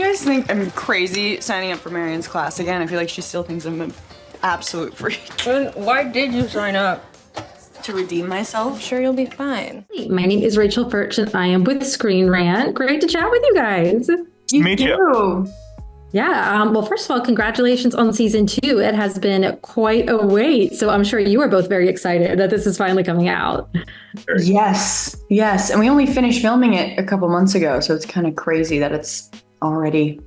guys think I'm crazy signing up for Marion's class again? I feel like she still thinks I'm an absolute freak. Why did you sign up? To redeem myself? I'm sure you'll be fine. My name is Rachel Furch and I am with Screen Rant. Great to chat with you guys. Meet you. Yeah, well, first of all, congratulations on season 2. It has been quite a wait, so I'm sure you are both very excited that this is finally coming out. Yes. And we only finished filming it a couple months ago, so it's kind of crazy that it's already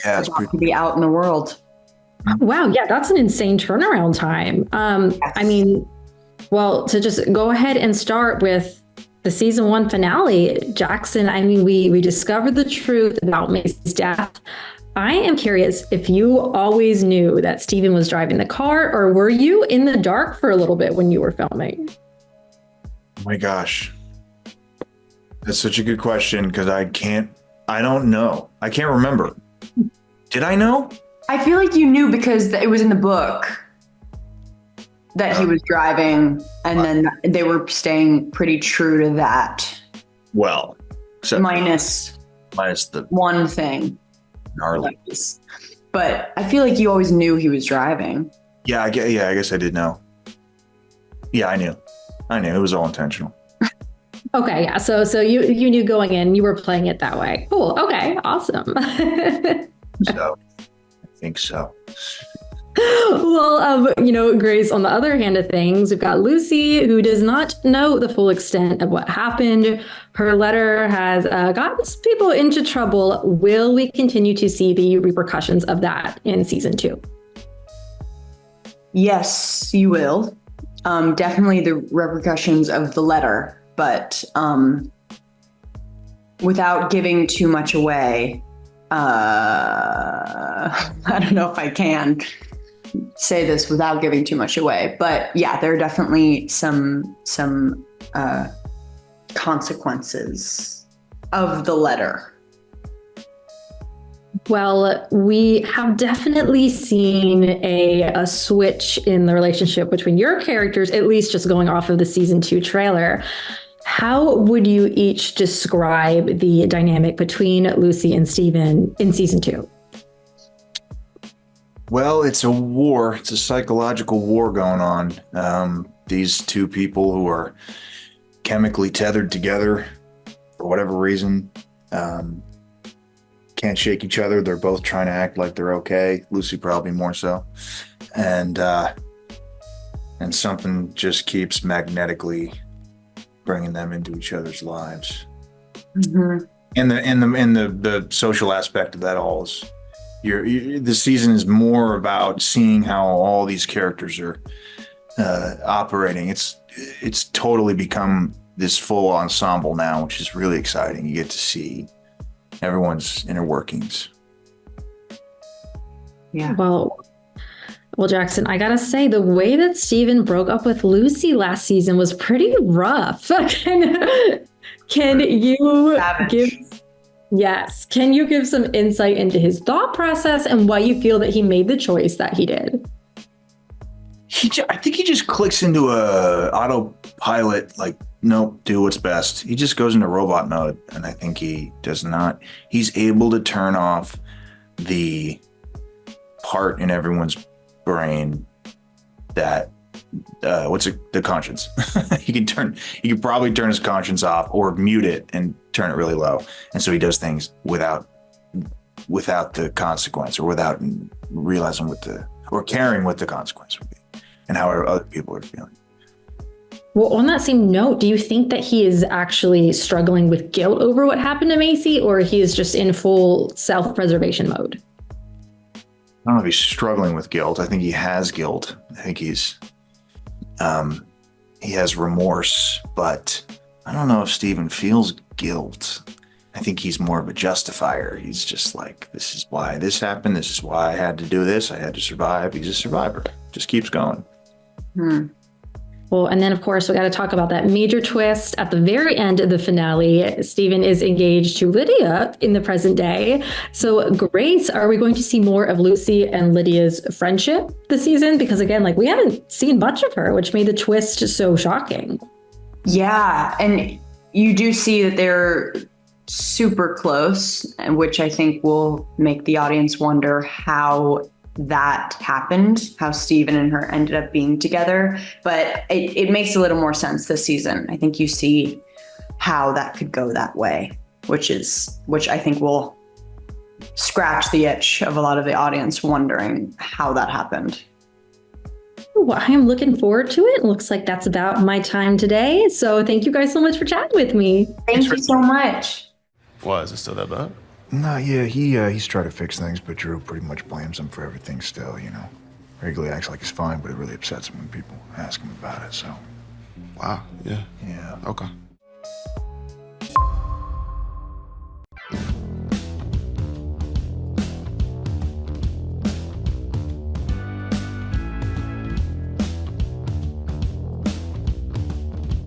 about to be out in the world. Wow, yeah, that's an insane turnaround time. Yes. I mean, well, to just go ahead and start with the season 1 finale, Jackson, I mean, we discovered the truth about Macy's death. I am curious if you always knew that Steven was driving the car, or were you in the dark for a little bit when you were filming? Oh my gosh. That's such a good question because I don't know. I can't remember. Did I know? I feel like you knew because it was in the book that he was driving, and then they were staying pretty true to that. Well, minus the one thing. gnarly. But I feel like you always knew he was driving. Yeah, I guess I did know. Yeah, I knew. It was all intentional. Okay, yeah. So you knew going in, you were playing it that way. Cool. Okay, awesome. So, I think so. Well, Grace, on the other hand of things, we've got Lucy, who does not know the full extent of what happened. Her letter has gotten some people into trouble. Will we continue to see the repercussions of that in season 2? Yes, you will. Definitely the repercussions of the letter, but without giving too much away, I don't know if I can say this without giving too much away, but yeah, there are definitely some consequences of the letter. Well, we have definitely seen a switch in the relationship between your characters, at least just going off of the season 2 trailer. How would you each describe the dynamic between Lucy and Steven in season 2? Well, it's a war. It's a psychological war going on. These two people who are chemically tethered together for whatever reason can't shake each other. They're both trying to act like they're okay. Lucy probably more so. And something just keeps magnetically bringing them into each other's lives. Mm-hmm. And the social aspect of that all is the season is more about seeing how all these characters are operating. It's totally become this full ensemble now, which is really exciting. You get to see everyone's inner workings. Yeah. Well, Jackson, I gotta say, the way that Steven broke up with Lucy last season was pretty rough. Can you give some insight into his thought process and why you feel that he made the choice that he did? I think he just clicks into a autopilot, like, nope, do what's best. He just goes into robot mode, and I think he does not. He's able to turn off the part in everyone's brain that the conscience. he can probably turn his conscience off or mute it and turn it really low, and so he does things without the consequence, or without realizing or caring what the consequence would be and how other people are feeling. Well, on that same note, do you think that he is actually struggling with guilt over what happened to Macy, or he is just in full self-preservation mode? I don't know if he's struggling with guilt. I think he has guilt. I think he has remorse, but I don't know if Steven feels guilt. I think he's more of a justifier. He's just like, this is why this happened. This is why I had to do this. I had to survive. He's a survivor. Just keeps going. Well, and then, of course, we got to talk about that major twist at the very end of the finale. Steven is engaged to Lydia in the present day. So, Grace, are we going to see more of Lucy and Lydia's friendship this season? Because, again, we haven't seen much of her, which made the twist so shocking. Yeah, and you do see that they're super close, and which I think will make the audience wonder how that happened, how Steven and her ended up being together. But it makes a little more sense this season. I think you see how that could go that way, which I think will scratch the itch of a lot of the audience wondering how that happened. Well, I am looking forward to it. Looks like that's about my time today. So thank you guys so much for chatting with me. Thank you so much. Why, is it still that bad? No, yeah, he's tried to fix things, but Drew pretty much blames him for everything still, you know. Regularly acts like he's fine, but it really upsets him when people ask him about it, so. Wow, yeah. Yeah. Okay.